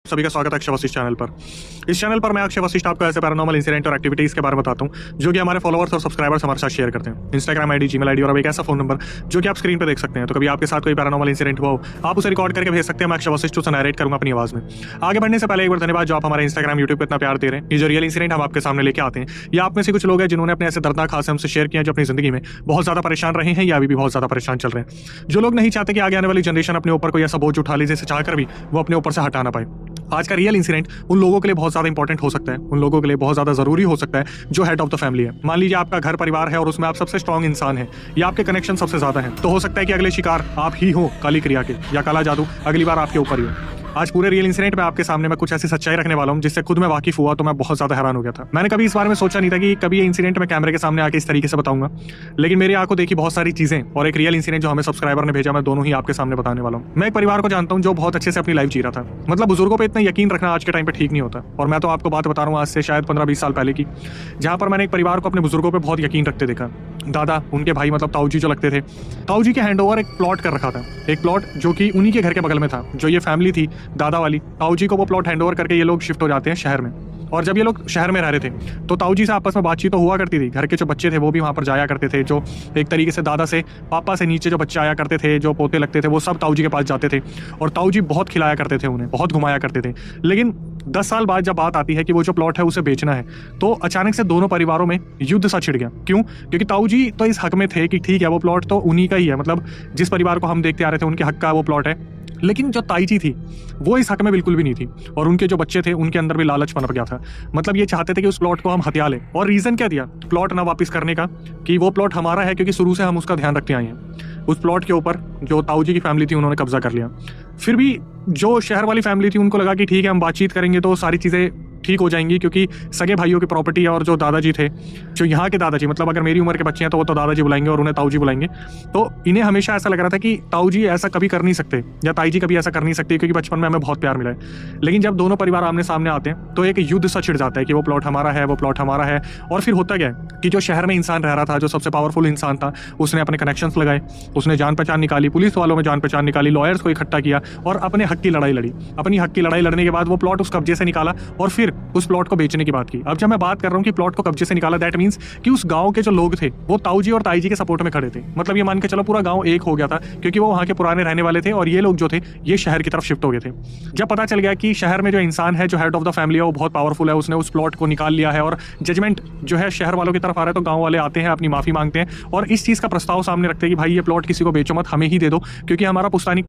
सभी का स्वागत है अक्षय वशिष्ठ चैनल पर। इस चैनल पर मैं अक्षय वशिष्ठ आपको ऐसे पैरानॉर्मल इंसिडेंट और एक्टिविटीज के बारे में बताता हूं जो कि हमारे फॉलोअर्स और सब्सक्राइबर्स हमारे साथ शेयर करते हैं। इंस्टाग्राम आईडी, जीमेल आईडी और अब एक ऐसा फोन नंबर जो कि आप स्क्रीन पर देख सकते हैं। तो कभी आपके साथ कोई पैरानॉर्मल इंसिडेंट हुआ हो, आप उसे रिकॉर्ड करके भेज सकते हैं। मैं अक्षय वशिष्ठ उसे नरेट करूंगा अपनी आवाज में। आगे बढ़ने से पहले एक बार धन्यवाद जो आप हमारे इंस्टाग्राम, यूट्यूब पर इतना प्यार दे रहे हैं। ये जो रियल इंसिडेंट हम आपके सामने लेके आते हैं, या आप में से कुछ लोग हैं जिन्होंने अपने ऐसे दर्दनाक हादसे हमसे शेयर किए हैं जो अपनी जिंदगी में बहुत ज्यादा परेशान रहे हैं या अभी भी बहुत ज्यादा परेशान चल रहे हैं। जो लोग नहीं चाहते कि आगे आने वाली जनरेशन अपने ऊपर कोई ऐसा बोझ उठा ले जिसे चाहकर भी वो अपने ऊपर से हटा ना पाए। आज का रियल इंसिडेंट उन लोगों के लिए बहुत ज्यादा इंपॉर्टेंट हो सकता है, उन लोगों के लिए बहुत ज्यादा जरूरी हो सकता है जो हेड ऑफ द फैमिली है। मान लीजिए आपका घर परिवार है और उसमें आप सबसे स्ट्रॉन्ग इंसान है या आपके कनेक्शन सबसे ज्यादा है, तो हो सकता है कि अगले शिकार आप ही हो काली क्रिया के, या काला जादू अगली बार आपके ऊपर ही हो। आज पूरे रियल इंसिडेंट में आपके सामने मैं कुछ ऐसी सच्चाई रखने वाला हूं जिससे खुद मैं वाकिफ हुआ तो मैं बहुत ज्यादा हैरान हो गया था। मैंने कभी इस बारे में सोचा नहीं था कि कभी ये इंसिडेंट मैं कैमरे के सामने आके इस तरीके से बताऊंगा, लेकिन मेरी आंखों देखी बहुत सारी चीजें और एक रियल इंसिडेंट जो हमें सब्सक्राइबर ने भेजा, मैं दोनों ही आपके सामने बताने वाला हूं। मैं एक परिवार को जानता हूं जो बहुत अच्छे से अपनी लाइफ जी रहा था। मतलब बुजुर्गों पर इतना यकीन रखना आज के टाइम पे ठीक नहीं होता। और मैं तो आपको बात बता रहा हूँ आज से शायद 15-20 साल पहले की, जहां पर मैंने एक परिवार को अपने बुजुर्गों पर बहुत यकीन रखते देखा। दादा, उनके भाई मतलब ताऊ जी जो लगते थे, ताऊ जी के हैंडओवर एक प्लॉट कर रखा था। एक प्लॉट जो कि उन्हीं के घर के बगल में था। जो ये फैमिली थी दादा वाली, ताऊ जी को वो प्लॉट हैंडओवर करके ये लोग शिफ्ट हो जाते हैं शहर में। और जब ये लोग शहर में रह रहे थे तो ताऊ जी से आपस में बातचीत तो हुआ करती थी। घर के जो बच्चे थे वो भी वहाँ पर जाया करते थे। जो एक तरीके से दादा से, पापा से नीचे जो बच्चे आया करते थे, जो पोते लगते थे, वो सब ताऊ जी के पास जाते थे। और ताऊ जी बहुत खिलाया करते थे उन्हें, बहुत घुमाया करते थे। लेकिन 10 साल बाद जब बात आती है कि वो जो प्लॉट है उसे बेचना है, तो अचानक से दोनों परिवारों में युद्ध सा छिड़ गया। क्यों? क्योंकि ताऊ जी तो इस हक में थे कि ठीक है वो प्लॉट तो उन्हीं का ही है, मतलब जिस परिवार को हम देखते आ रहे थे उनके हक का वो प्लॉट है। लेकिन जो ताई जी थी वो इस हक में बिल्कुल भी नहीं थी। और उनके जो बच्चे थे उनके अंदर भी लालच पनप गया था। मतलब ये चाहते थे कि उस प्लॉट को हम हथिया लें। और रीजन क्या दिया प्लॉट ना वापस करने का? कि वो प्लॉट हमारा है क्योंकि शुरू से हम उसका ध्यान रखते आए हैं। उस प्लॉट के ऊपर जो ताऊ जी की फैमिली थी उन्होंने कब्जा कर लिया। फिर भी जो शहर वाली फैमिली थी उनको लगा कि ठीक है हम बातचीत करेंगे तो सारी चीज़ें ठीक हो जाएंगी, क्योंकि सगे भाइयों की प्रॉपर्टी है। और जो दादाजी थे, जो यहाँ के दादाजी, मतलब अगर मेरी उम्र के बच्चे हैं तो वो तो दादाजी बुलाएंगे और उन्हें ताऊ जी बुलाएंगे। तो इन्हें हमेशा ऐसा लग रहा था कि ताऊ जी ऐसा कभी कर नहीं सकते या ताई जी कभी ऐसा कर नहीं सकती, क्योंकि बचपन में हमें बहुत प्यार मिला है। लेकिन जब दोनों परिवार आमने सामने आते हैं तो एक युद्ध सा छिड़ जाता है कि वो प्लॉट हमारा है, वो प्लॉट हमारा है। और फिर होता क्या है कि जो शहर में इंसान रह रहा था, जो सबसे पावरफुल इंसान था, उसने अपने कनेक्शंस लगाए, उसने जान पहचान निकाली, पुलिस वालों में जान पहचान निकाली, लॉयर्स को इकट्ठा किया और अपने हक की लड़ाई लड़ी। अपनी हक की लड़ाई लड़ने के बाद वो प्लॉट उस कब्जे से निकाला और फिर उस प्लॉट को बेचने की बात की। अब जब मैं बात कर रहा हूं कि प्लॉट को कब्जे से निकाला, दैट मींस कि उस गांव के जो लोग थे वो ताऊ जी और ताई जी के सपोर्ट में खड़े थे। मतलब ये मान के चलो पूरा गांव एक हो गया था, क्योंकि वो वहां के पुराने रहने वाले थे और ये लोग जो थे ये शहर की तरफ शिफ्ट हो गए थे। जब पता चल गया कि शहर में जो इंसान है, जो हेड ऑफ द फैमिली है, वो बहुत पावरफुल है, उसने उस प्लॉट को निकाल लिया है और जजमेंट जो है शहर वालों की तरफ आ रहा है, तो गांव वाले आते हैं, अपनी माफी मांगते हैं और इस चीज का प्रस्ताव सामने रखते हैं कि भाई ये प्लॉट किसी को बेचो मत, हमें ही दे दो, क्योंकि हमारा पुश्तैनी